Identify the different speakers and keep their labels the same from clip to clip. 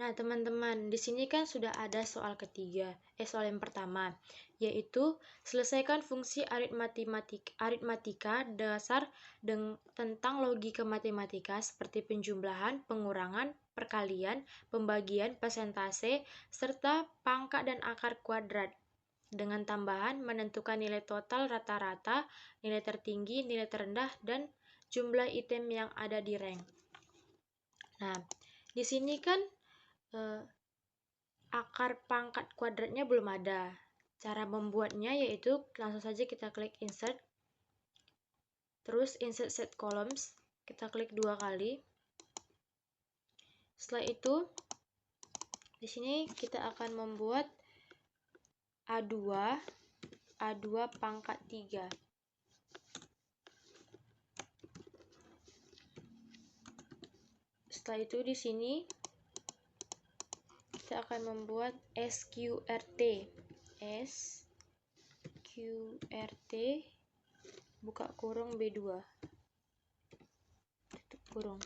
Speaker 1: Nah, teman-teman, di sini kan sudah ada soal soal yang pertama, yaitu selesaikan fungsi aritmatika dasar tentang logika matematika seperti penjumlahan, pengurangan, perkalian, pembagian, persentase, serta pangkat dan akar kuadrat. Dengan tambahan menentukan nilai total rata-rata, nilai tertinggi, nilai terendah, dan jumlah item yang ada di rank. Nah, di sini kan akar pangkat kuadratnya belum ada. Cara membuatnya yaitu langsung saja kita klik insert, terus insert set columns, kita klik 2 kali. Setelah itu di sini kita akan membuat A2 pangkat 3. Setelah itu di sini kita akan membuat SQRT buka kurung B2 tutup kurung.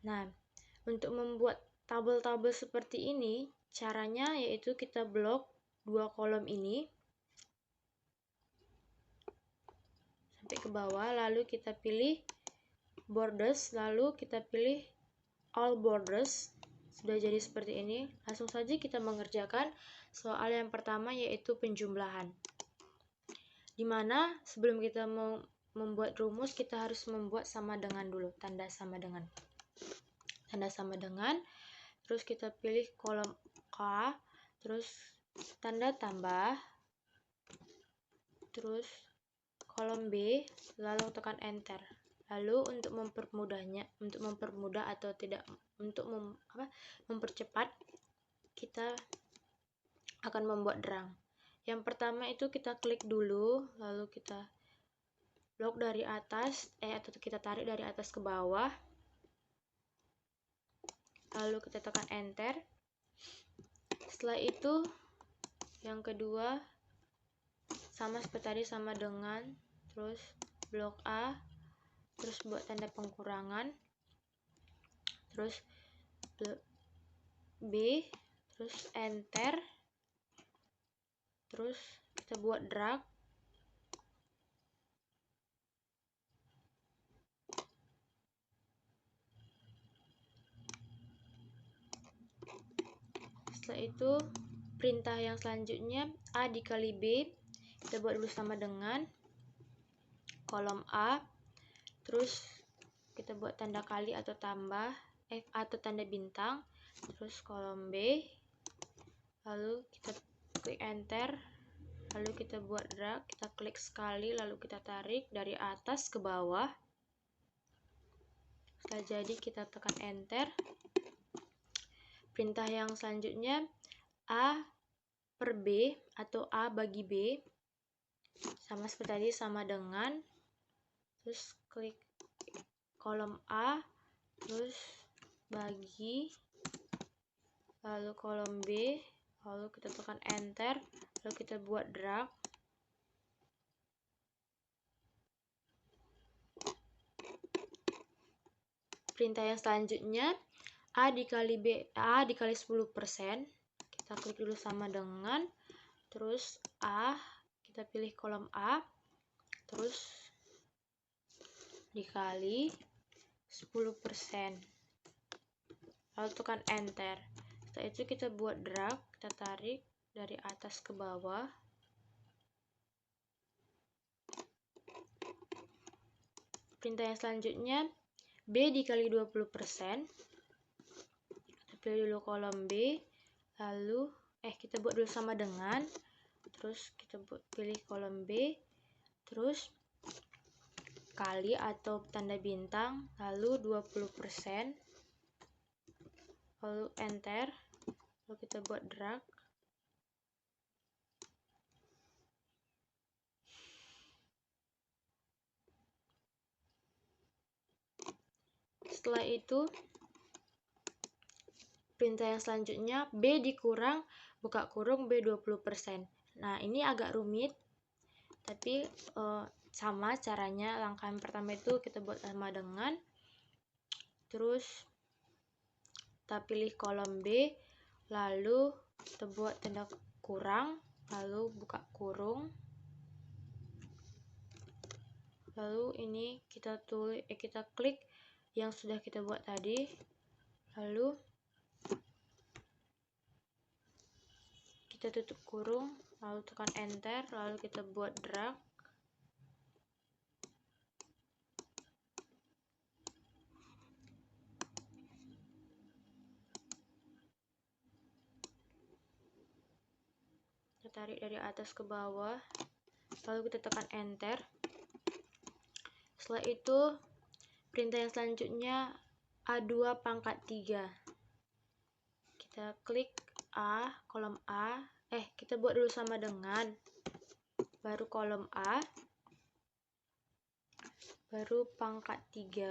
Speaker 1: Nah, untuk membuat tabel-tabel seperti ini, caranya yaitu kita blok 2 kolom ini sampai ke bawah, lalu kita pilih borders, lalu kita pilih all borders. Sudah jadi seperti ini. Langsung saja kita mengerjakan soal yang pertama yaitu penjumlahan. Dimana sebelum kita membuat rumus, kita harus membuat sama dengan dulu, tanda sama dengan. Terus kita pilih kolom K, terus tanda tambah, terus kolom B, lalu tekan enter. Lalu untuk mempermudah atau tidak mempercepat, kita akan membuat rang. Yang pertama itu kita klik dulu, lalu kita blok dari atas atau kita tarik dari atas ke bawah. Lalu kita tekan enter. Setelah itu yang kedua sama seperti tadi, sama dengan, terus blok A, terus buat tanda pengurangan, terus B, terus enter, terus kita buat drag. Setelah itu perintah yang selanjutnya A dikali B, kita buat dulu sama dengan kolom A, terus kita buat tanda kali atau tambah atau tanda bintang, terus kolom B, lalu kita klik enter, lalu kita buat drag, kita klik sekali, lalu kita tarik dari atas ke bawah. Setelah jadi kita tekan enter. Perintah yang selanjutnya A per B atau A bagi B, sama seperti tadi, sama dengan, terus klik kolom A, terus bagi, lalu kolom B, lalu kita tekan enter, lalu kita buat drag. Perintah yang selanjutnya A dikali 10%, kita klik dulu sama dengan, terus A, kita pilih kolom A, terus dikali 10%, lalu tekan enter. Setelah itu kita buat drag, kita tarik dari atas ke bawah. Perintah yang selanjutnya B dikali 20%, kita pilih dulu kolom B, lalu kita buat dulu sama dengan, terus kita pilih kolom B, terus kali atau tanda bintang, lalu 20%, lalu enter, lalu kita buat drag. Setelah itu perintah yang selanjutnya B dikurang buka kurung B 20%. Nah, ini agak rumit, tapi sama caranya. Langkah yang pertama itu kita buat sama dengan, terus kita pilih kolom B, lalu kita buat tanda kurang, lalu buka kurung, lalu ini kita klik yang sudah kita buat tadi, lalu kita tutup kurung, lalu tekan enter, lalu kita buat drag. Kita tarik dari atas ke bawah, lalu kita tekan enter. Setelah itu perintah yang selanjutnya A2 pangkat 3. Kita klik A, kolom A, kita buat dulu sama dengan, baru kolom A, baru pangkat 3.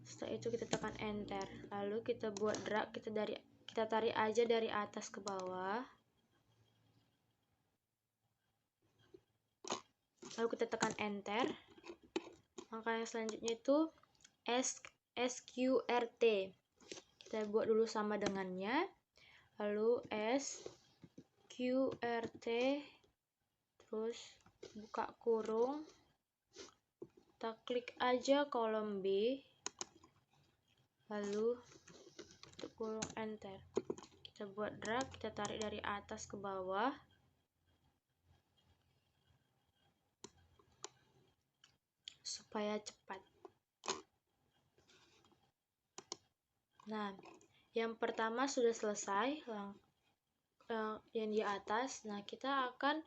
Speaker 1: Setelah itu kita tekan enter, lalu kita buat drag, kita tarik aja dari atas ke bawah, lalu kita tekan enter. Langkah yang selanjutnya itu SQRT, kita buat dulu sama dengannya, lalu SQRT, terus buka kurung, kita klik aja kolom B, lalu tutup kurung, enter. Kita buat drag, kita tarik dari atas ke bawah, supaya cepat. Nah, yang pertama sudah selesai, yang di atas. Nah, kita akan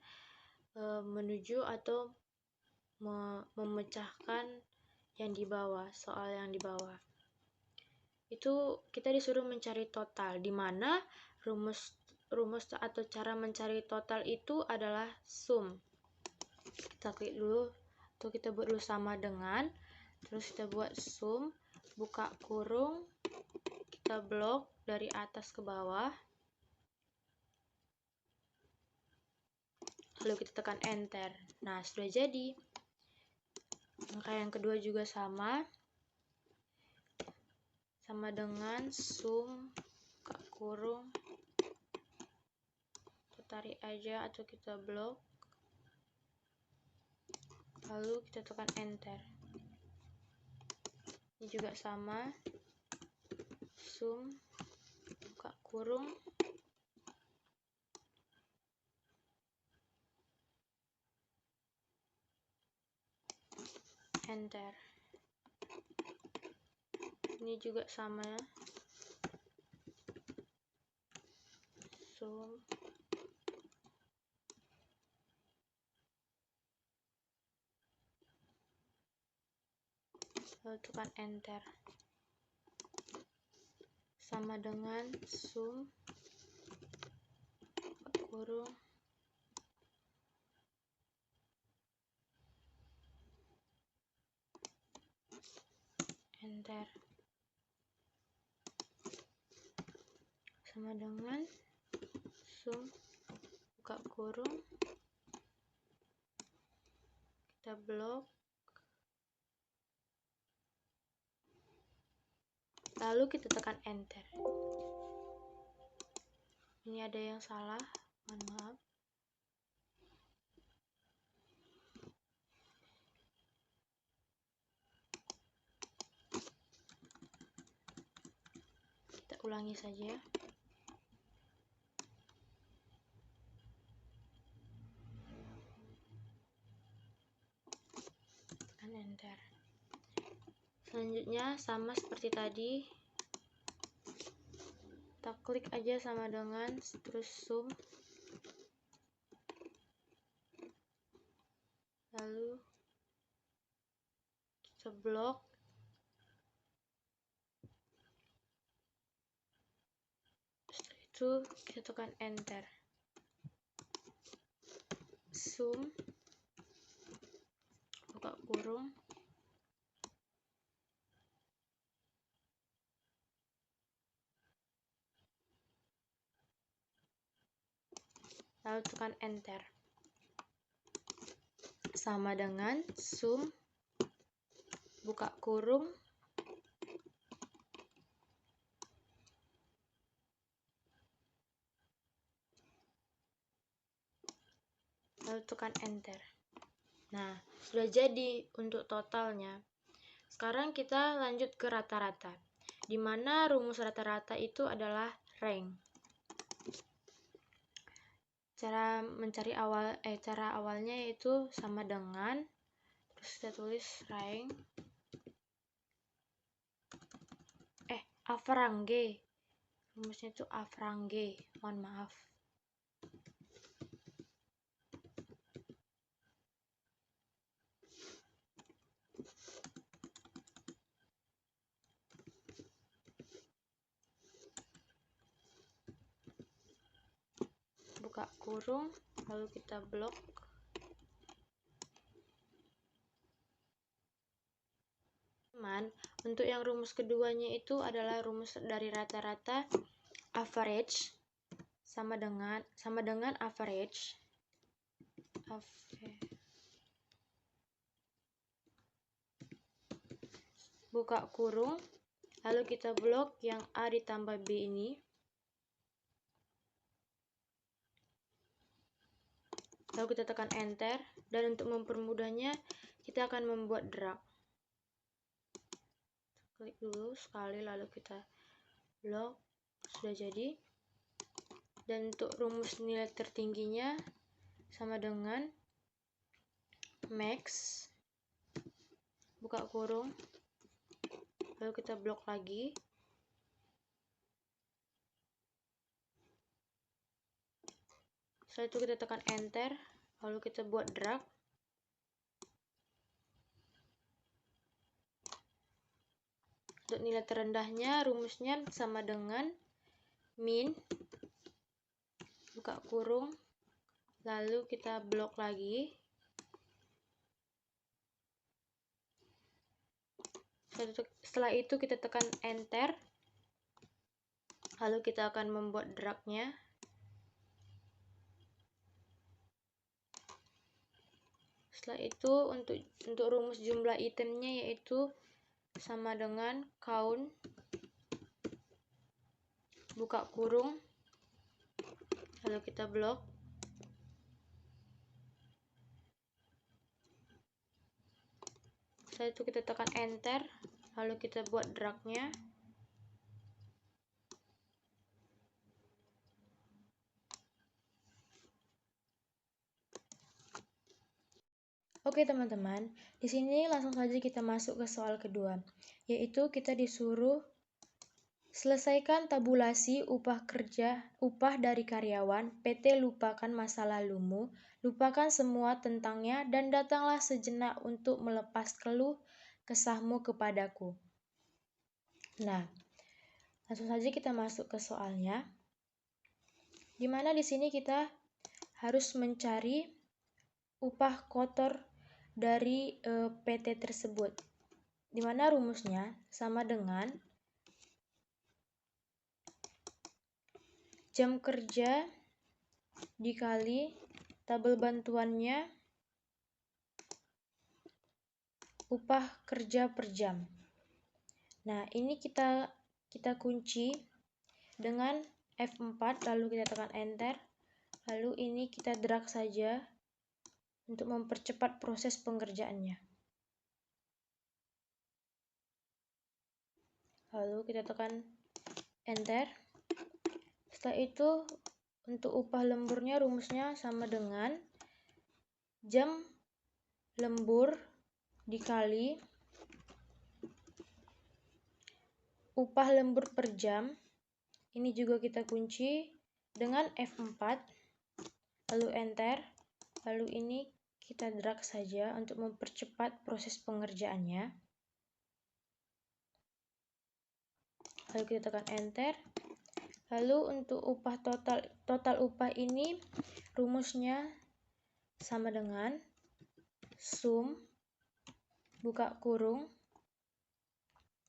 Speaker 1: menuju atau memecahkan yang di bawah, soal yang di bawah. Itu kita disuruh mencari total, di mana rumus atau cara mencari total itu adalah sum. Kita klik dulu, atau kita buat dulu sama dengan, terus kita buat sum, buka kurung, kita blok dari atas ke bawah, lalu kita tekan enter. Nah, sudah jadi. Angka yang kedua juga sama dengan sum, buka kurung, kita tarik aja atau kita blok, lalu kita tekan enter. Ini juga sama, sum, buka kurung, enter. Ini juga sama ya, sum, lalu tekan enter. Sama dengan sum, buka kurung, enter. Sama dengan sum, buka kurung, kita blok, lalu kita tekan enter. Ini ada yang salah, mohon maaf. Kita ulangi saja. Tekan enter. Selanjutnya sama seperti tadi, kita klik aja sama dengan, terus sum, lalu kita blok, setelah itu kita tekan enter. Sum, buka kurung, lalu tekan enter. Sama dengan sum, buka kurung, lalu tekan enter. Nah, sudah jadi untuk totalnya. Sekarang kita lanjut ke rata-rata, di mana rumus rata-rata itu adalah rank. Cara awalnya yaitu sama dengan, terus kita tulis rank Avrange. Rumusnya itu Avrange, mohon maaf. Buka kurung, lalu kita blok. Teman, untuk yang rumus keduanya itu adalah rumus dari rata-rata average sama dengan average. Buka kurung, lalu kita blok yang A ditambah B ini. Lalu kita tekan enter, dan untuk mempermudahnya kita akan membuat drag. Klik dulu sekali, lalu kita blok. Sudah jadi. Dan untuk rumus nilai tertingginya sama dengan max, buka kurung, lalu kita blok lagi. Setelah itu kita tekan enter, lalu kita buat drag. Untuk nilai terendahnya rumusnya sama dengan min, buka kurung, lalu kita blok lagi. Setelah itu kita tekan enter, lalu kita akan membuat dragnya. Setelah itu untuk rumus jumlah itemnya yaitu sama dengan count, buka kurung, lalu kita blok. Setelah itu kita tekan enter, lalu kita buat dragnya. Oke teman-teman, di sini langsung saja kita masuk ke soal kedua, yaitu kita disuruh selesaikan tabulasi upah dari karyawan. PT lupakan masa lalumu, lupakan semua tentangnya, dan datanglah sejenak untuk melepas keluh kesahmu kepadaku. Nah, langsung saja kita masuk ke soalnya, dimana di sini kita harus mencari upah kotor dari PT tersebut, dimana rumusnya sama dengan jam kerja dikali tabel bantuannya upah kerja per jam. Nah, ini kita kunci dengan F4, lalu kita tekan enter, lalu ini kita drag saja untuk mempercepat proses pengerjaannya. Lalu kita tekan enter. Setelah itu untuk upah lemburnya rumusnya sama dengan jam lembur dikali upah lembur per jam. Ini juga kita kunci dengan F4, lalu enter, lalu ini kita drag saja untuk mempercepat proses pengerjaannya. Lalu kita tekan enter. Lalu untuk upah total upah ini rumusnya sama dengan sum, buka kurung,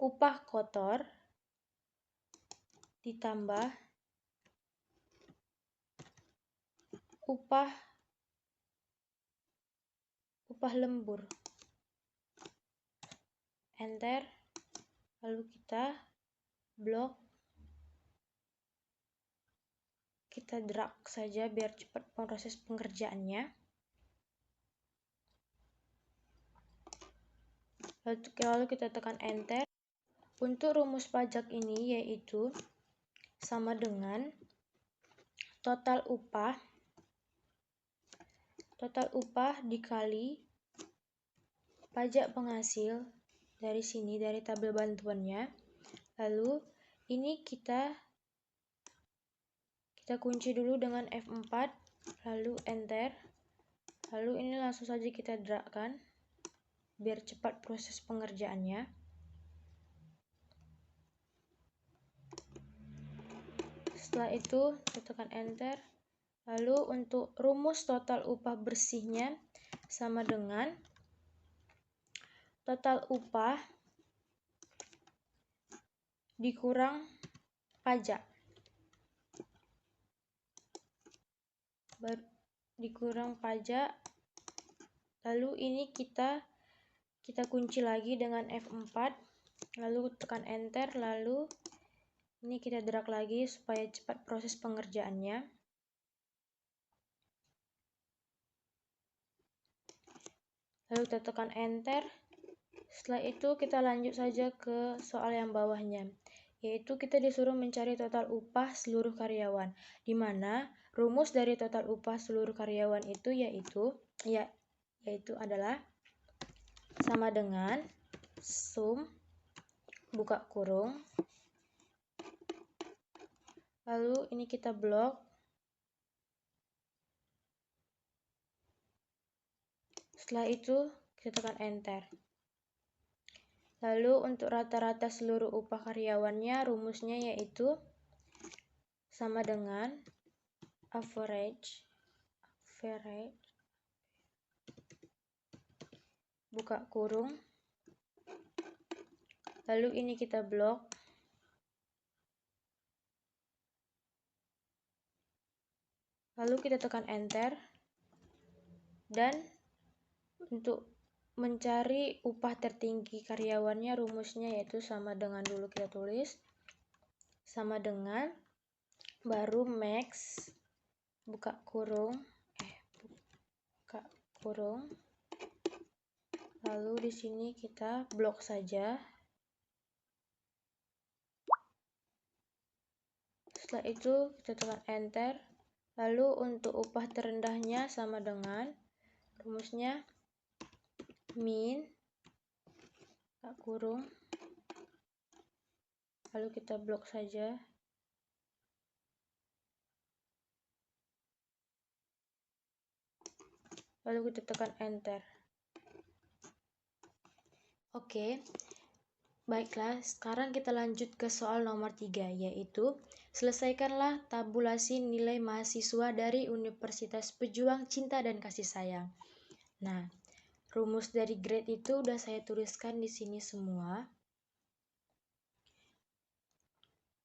Speaker 1: upah kotor ditambah upah lembur. Enter, lalu kita blok. Kita drag saja biar cepat proses pengerjaannya. lalu kita tekan enter. Untuk rumus pajak ini yaitu sama dengan total upah dikali pajak penghasil dari sini, dari tabel bantuannya. Lalu ini kita kunci dulu dengan F4, lalu enter. Lalu ini langsung saja kita dragkan biar cepat proses pengerjaannya. Setelah itu kita tekan enter. Lalu untuk rumus total upah bersihnya sama dengan total upah dikurang pajak. Dikurang pajak. Lalu ini kita kunci lagi dengan F4. Lalu tekan enter. Lalu ini kita drag lagi supaya cepat proses pengerjaannya. Lalu kita tekan enter. Setelah itu kita lanjut saja ke soal yang bawahnya, yaitu kita disuruh mencari total upah seluruh karyawan, di mana rumus dari total upah seluruh karyawan itu yaitu adalah sama dengan sum buka kurung, lalu ini kita blok. Setelah itu kita tekan enter. Lalu untuk rata-rata seluruh upah karyawannya rumusnya yaitu sama dengan average buka kurung. Lalu ini kita blok. Lalu kita tekan enter. Dan untuk mencari upah tertinggi karyawannya rumusnya yaitu sama dengan, dulu kita tulis sama dengan baru max buka kurung lalu di sini kita blok saja. Setelah itu kita tekan enter. Lalu untuk upah terendahnya sama dengan rumusnya min buka kurung, lalu kita blok saja. Lalu kita tekan enter. Oke, baiklah, sekarang kita lanjut ke soal nomor 3, yaitu selesaikanlah tabulasi nilai mahasiswa dari Universitas Pejuang Cinta dan Kasih Sayang. Nah, rumus dari grade itu udah saya tuliskan di sini semua.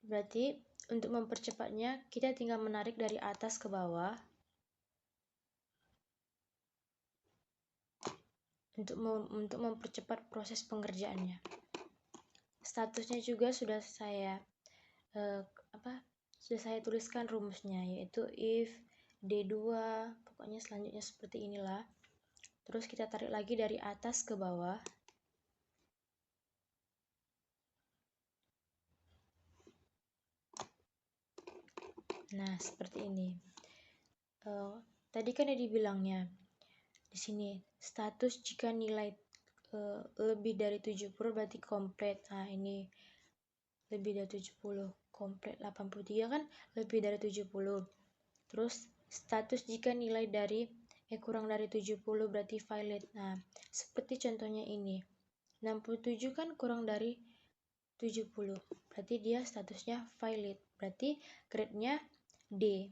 Speaker 1: Berarti untuk mempercepatnya kita tinggal menarik dari atas ke bawah. Untuk mempercepat proses pengerjaannya. Statusnya juga sudah saya tuliskan rumusnya, yaitu if D2, pokoknya selanjutnya seperti inilah. Terus kita tarik lagi dari atas ke bawah. Nah, seperti ini. Tadi kan ada dibilangnya di sini status jika nilai lebih dari 70 berarti komplit. Nah, ini lebih dari 70, komplit 83 kan lebih dari 70. Terus status jika nilai kurang dari 70 berarti valid. Nah, seperti contohnya ini. 67 kan kurang dari 70. Berarti dia statusnya valid. Berarti grade-nya D.